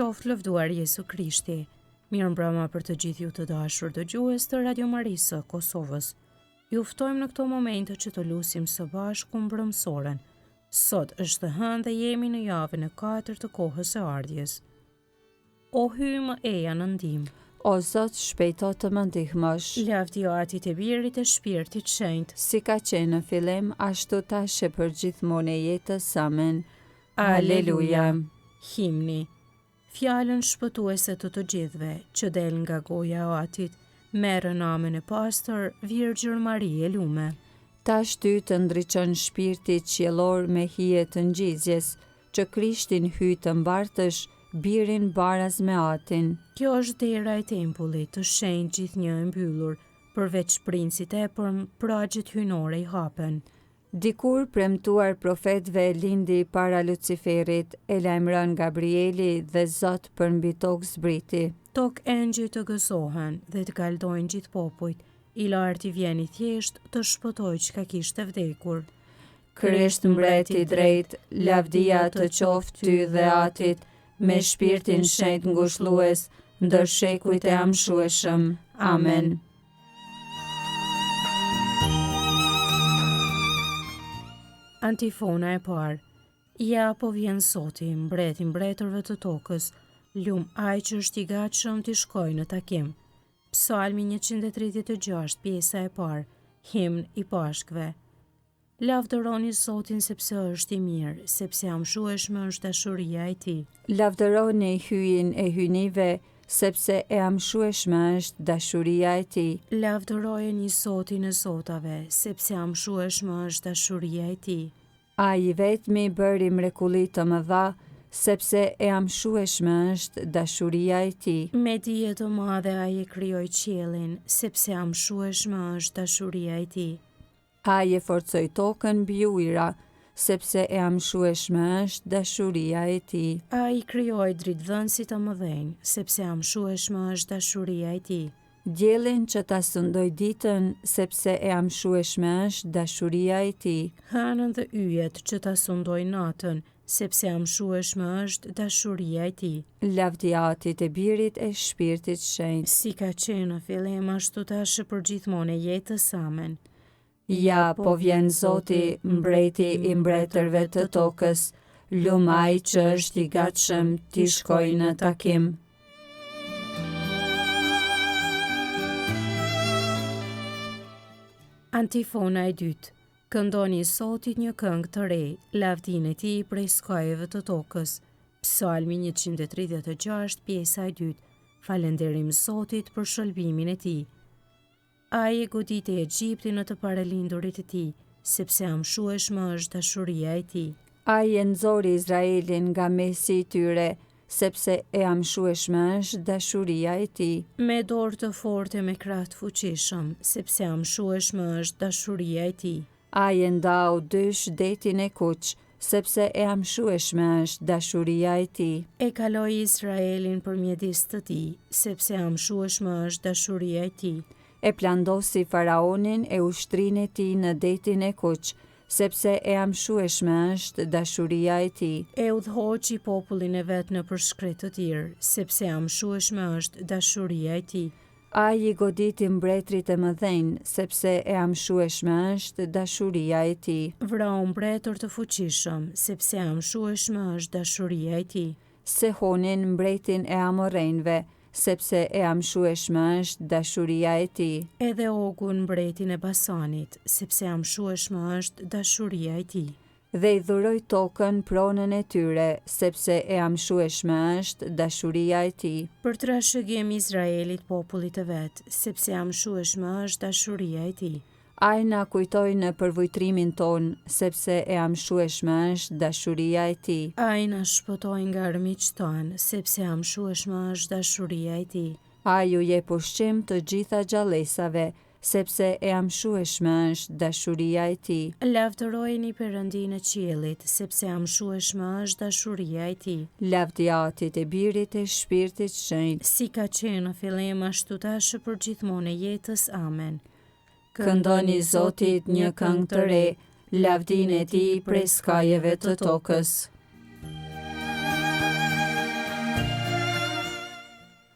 Qoftë lëvduar Jesu Krishti. Mirëmbrëma për të gjithë ju të dashur dëgjues të Radio Marisë së Kosovës. Ju ftojmë në këto momente që të lusim së bashku mbrëmsoren. Sot është të hënë dhe jemi në javën e 4 të kohës së ardhjes. O hyj më eja në ndihmë. O Zot, shpejto të më ndihmosh. Lavdi Atit e Birit e Shpirtit Shenjtë, Si ka qenë në fillim, ashtu tash e për gjithmonë e jetës. Amen. Aleluja. Himni. Fjalën shpëtuese të të gjithëve, që del nga goja e Atit, merë namin e pastër Virgjën Marie Lume. Tash ty të ndriçon shpirti qiellor me hije të ngjizjes, që Krishtin hyj të mbartësh, birin baraz me Atin. Kjo është dera e tempullit, të shenjtë gjithnjë e mbyllur, përveç princit e pragjet hynore i hapen. Dikur premtuar profetëve lindi para Luciferit, e lajmëron Gabrieli dhe Zot për mbi tokë zbriti. Tok engjëj të gëzohen dhe të kaldojnë gjithë popujt, i larti vjen i thjesht të shpëtoj çka kishte vdekur. Krisht mbreti i drejt, lavdia të qoftë ty dhe Atit, me shpirtin shenjtë ngushëllues, ndër shekujt e amshueshëm. Amen. Antifona e parë. Ja po vjen Zoti, mbreti mbretërve të tokës, lum ai që është i gatshëm të shkojë në takim. Psalmi 136, pjesa e parë, himn i pashkve. Lavdëroni Zotin sepse është i mirë, sepse amshueshme është dashuria e tij. Lavdëroni hyjin e hyjnive, sepse e amshueshme është dashuria e tij. Lavdërojeni Zotin e zotave, sepse amshueshme është dashuria e tij. Ai i vetmi bëri mrekulli të mëdha, sepse e amshueshme është dashuria e tij. Me dije të madhe ai e krijoi qiellin, sepse amshueshme është dashuria e tij. Ai e forcoi tokën mbi ujëra, sepse e amshueshme është dashuria e tij. Ai krijoi dritëdhënësit të mëdhenj, sepse amshueshme është dashuria e tij. Diellin që ta sundoi ditën, sepse e amshueshme është dashuria e tij. Hënën dhe yjet që ta sundoi natën, sepse amshueshme është dashuria e tij. Lavdi Atit e Birit e Shpirtit Shenjtë. Si ka qenë në fillim, ashtu tash e për gjithmonë e jetës. Amen. Ja po vjen Zoti, mbreti i mbretërve të tokës, lum ai që është i gatshëm t'i shkojë në takim. Antifona e dytë. Këndoni Zotit një këngë të re, lavdinë e tij prej skajeve të tokës. Psalmi 136, pjesa e dytë. Falënderim Zotit për shëlbimin e tij. Ai e goditi Egjiptin në të paralindurit e tij, sepse amshueshme është dashuria e tij. Ai e nxori Izraelin nga mesi i tyre, sepse e amshueshme është dashuria e tij. Me dorë të fortë me krah të fuqishëm, sepse amshueshme është dashuria e tij. Ai e ndau dysh detin e Kuq, sepse e amshueshme është dashuria e tij. E kaloi Izraelin përmjedis të tij, sepse amshueshme është dashuria e tij. E plandosi Faraonin e ushtrinë e tij në detin e Kuq, sepse e amshueshme është dashuria e tij. E udhëhoqi popullin e vet në përshkret të tir, sepse amshueshme është dashuria e tij. Ai i goditi mbretërit e mëdhenj, sepse e amshueshme është dashuria e tij. Vrau mbretër të fuqishëm, sepse amshueshme është dashuria e tij. Sehonin mbretin e Amorrejnve, sepse e amshueshme është dashuria e tij. Edhe Ogun mbretin e Basanit, sepse amshueshme është dashuria e tij. Dhe i dhuroi tokën pronën e tyre, sepse e amshueshme është dashuria e tij. Për trashëgim Izraelit popullit të vet, sepse amshueshme është dashuria e tij. Ai na kujtoi në përvujtrimin ton, sepse e amshueshme është dashuria e tij. Ai na shpëtoi nga armiqtë tanë, sepse amshueshme është dashuria e tij. Ai u jep ushqim të gjitha gjallësave, sepse e amshueshme është dashuria e tij. Lavdërojeni Perëndinë e qiellit, sepse amshueshme është dashuria e tij. Lavdi Atit e Birit e Shpirtit Shenjtë. Si ka qenë në fillim, ashtu tash e për gjithmonë e jetës. Amen. Këndoni Zotit një këngë të re, lavdinë e tij prej skajeve të tokës.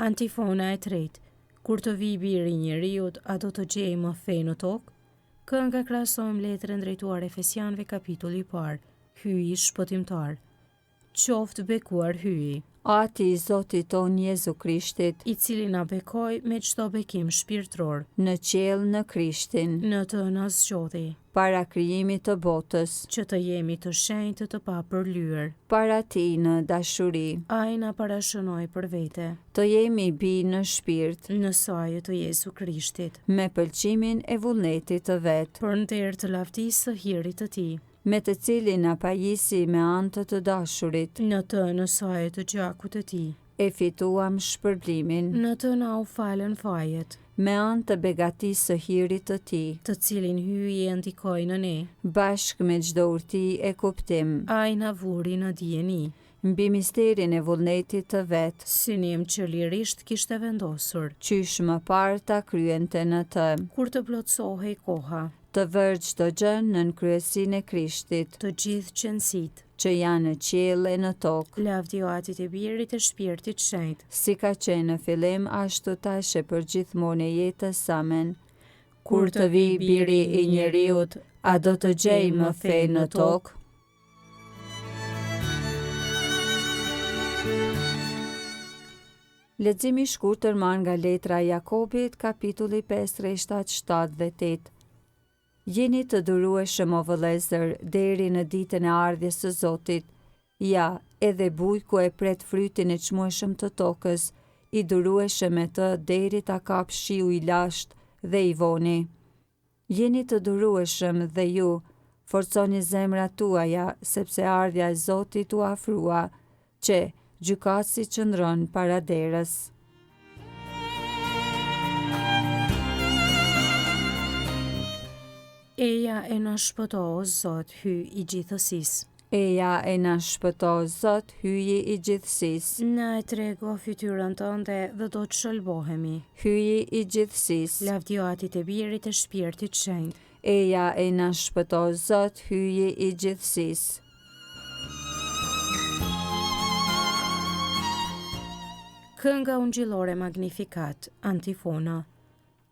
Antifona e tretë. Kur të vi biri i njeriut, a do të gjej më fe në tokë? Kënga krahasojmë letrën drejtuar Efesianëve kapitulli 1, hyi shpëtimtar. Qoftë bekuar hyi, ati i Zotit ton Jezu Krishtit, i cili na bekoi me çdo bekim shpirtëror, në qiell në Krishtin, në të na zgjodhi, para krijimit të botës, që të jemi të shenjtë të papërlyer. para ti në dashuri, Ai na parashënoi për vete, të jemi bi në shpirt, në sajë të Jezu Krishtit, me pëlqimin e vullnetit të vet, për nder të lavdisë së hirit të tij, me të cilin na pajisi me anë të dashurit, në të në sajë të gjakut të tij, e fituam shpërblimin, në të na u falën fajet, me anë të begatisë së hirit të tij, të cilin hyi e ndikoi në ne. bashkë me çdo urti e kuptim, Ai na vuri në dijeni, mbi misterin e vullnetit të vet, synim që lirisht kishte vendosur, qysh më parë ta kryente në të, kur të plotësohej koha, të vërë çdo gjë nën kryesinë e Krishtit, të gjithë qenësit, që janë në qiell e në tokë, lavdi o Atit e Birit e Shpirtit Shenjtë, si ka qenë në fillim ashtu tash e për gjithmonë e jetës amen. Kur të vi biri i njeriut, a do të gjej më fe në tokë? Leximi i shkurtër marrë nga letra e Jakobit, kapitulli 5, rreshtat 7 dhe 8. Jeni të durueshëm o vëllezër, deri në ditën e ardhjes së Zotit. Ja, edhe bujku e pret frytin e çmueshëm të tokës, i durueshëm me të deri ta kap shiu i lashtë dhe i voni. Jeni të durueshëm dhe ju, forconi zemrat tuaja, sepse ardhja e Zotit u afrua, që gjykatësi qëndron para derës. Eja e na shpëto o Zot, hy i gjithësisë. Eja e na shpëto Zot, hyji i gjithësisë. Na e trego fytyrën tënde dhe do të shëlbohemi. Hyji i gjithësisë. Lavdi o Atit e Birit e Shpirtit Shenjtë. Eja e na shpëto Zot, hyji i gjithësisë. Kënga ungjillore Magnificat, antifona.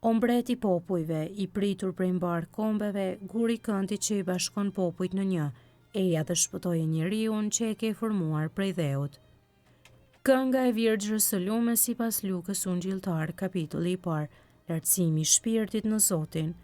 O mbret i popujve, i pritur prej mbar kombeve, guri këndit që i bashkon popujt në një, eja dhe shpëtoje njeriun që e ke formuar prej dheut. Kënga e Virgjës së Lumës sipas Lukës ungjilltar, kapitulli i parë, lartësimi i shpirtit në Zotin.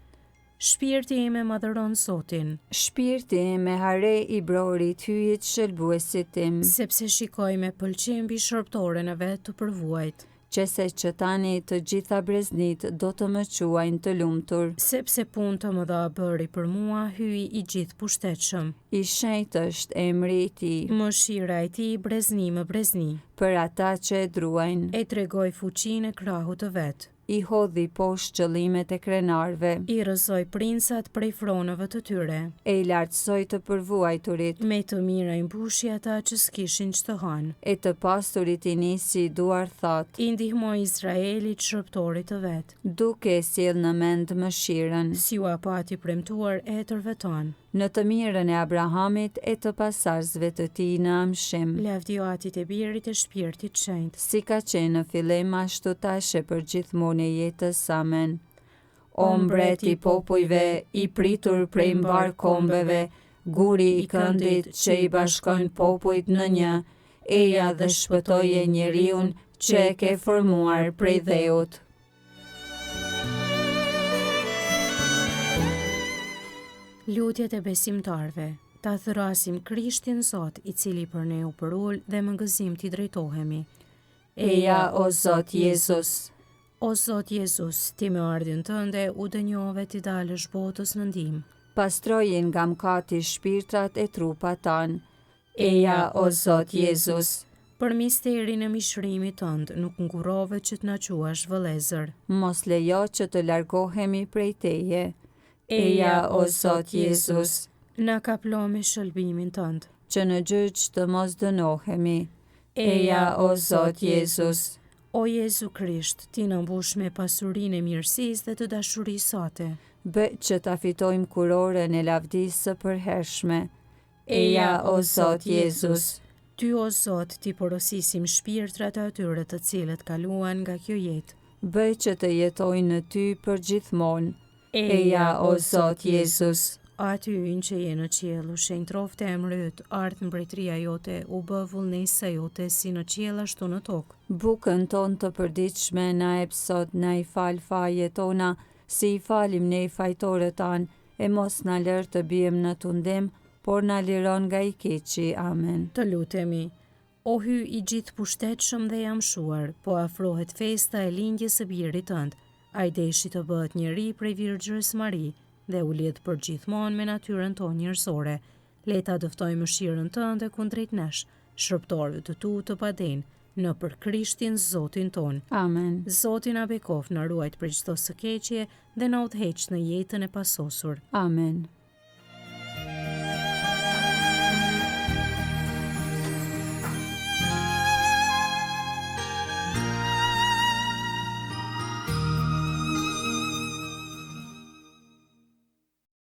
Shpirti im e madhëron Zotin, Shpirti im me hare i brorit hyjit shëlbuesit tim, sepse shikoj me pëlqim mbi shërbëtoren e vet të përvuajt, qese që tani të gjitha breznit do të më quajnë të lumtur. sepse punë të mëdha bëri për mua hyi i gjithë pushtetshëm. I shenjtë është emri i tij, Mëshira e tij brezni më brezni, për ata që e druajnë, e tregoj fuqinë e krahut të vet. i hodhi poshtë qëllimet e krenarve, I rrëzoi princat prej fronëve të tyre, e i lartësoj të përvuajturit, me të mira i mbushi ata që s'kishin ç'të hanë. e të pasturit i nisi duar thatë, I ndihmoi Izraelit shërbëtorit të vet, duke e sjell në mend mëshirën, si u apati premtuar etërve tonë. në të mirën e Abrahamit e të pasardhësve të tij në amshim, Lavdi o Atit e Birit e Shpirtit Shenjtë. si ka qenë në fillim ashtu tash e për gjithmonë e jetës amen. O mbret i popujve, i pritur prej mbar kombeve, guri i këndit që i bashkon popujt në një, eja dhe shpëtoje njeriun që e ke formuar prej dheut. Lutjet e besimtarve, ta thrasim Krishtin Zot, i cili për ne u përul dhe më gëzim t'i drejtohemi. Eja o Zot Jezus, O Zot Jezus, ti me ardhin tënde u dënjove t'i dalësh botës në ndihmë. pastrojin nga mkati shpirtrat e trupat tanë. Eja o Zot Jezus, Për misterin e mishrimit tënd, nuk ngurove që t'na quash vëllezër. mos lejo që të largohemi prej teje. Eja o Zot Jezus, Na kaplo me shëlbimin tënd. që në gjyq të mos dënohemi. Eja o Zot Jezus, O Jezu Krisht, ti në mbush me pasurinë e mirësisë dhe të dashurisë sate. bë që ta fitojmë kuroren e lavdisë së përhershme. Eja o Zot Jezus, Ty o Zot, ti porosisim shpirtrat e atyre të cilët kaluan nga kjo jetë. Bëj që të jetojnë në ty për gjithmonë. Eja o Zot Jezus. Aty ynë që je në qiell, u shenjtrofte emri yt, ardh mbretëria jote, u bë vullnesa jote si në qiell ashtu në tokë. Bukën ton të përditshme na jep sot, na i fal fajet tona, si i falim ne fajtorët tanë, e mos na lër të bijem në tundim, por na liron nga i keqi. Amen. Të lutemi. O hy i gjithë pushtetshëm dhe jamshuar, po afrohet festa e lindjes së birit tënd. Ai deshi të bëhet njeri prej Virgjës Mari dhe u lidh për gjithmonë me natyrën tonë njerëzore. Le ta dëftojmë mëshirën tënde kundrejt nesh, shërbëtorëve të tu të padenë, në për Krishtin Zotin ton. Amen. Zoti na bekof, na ruajt për çdo së keqje dhe na udhëheq në jetën e pasosur. Amen.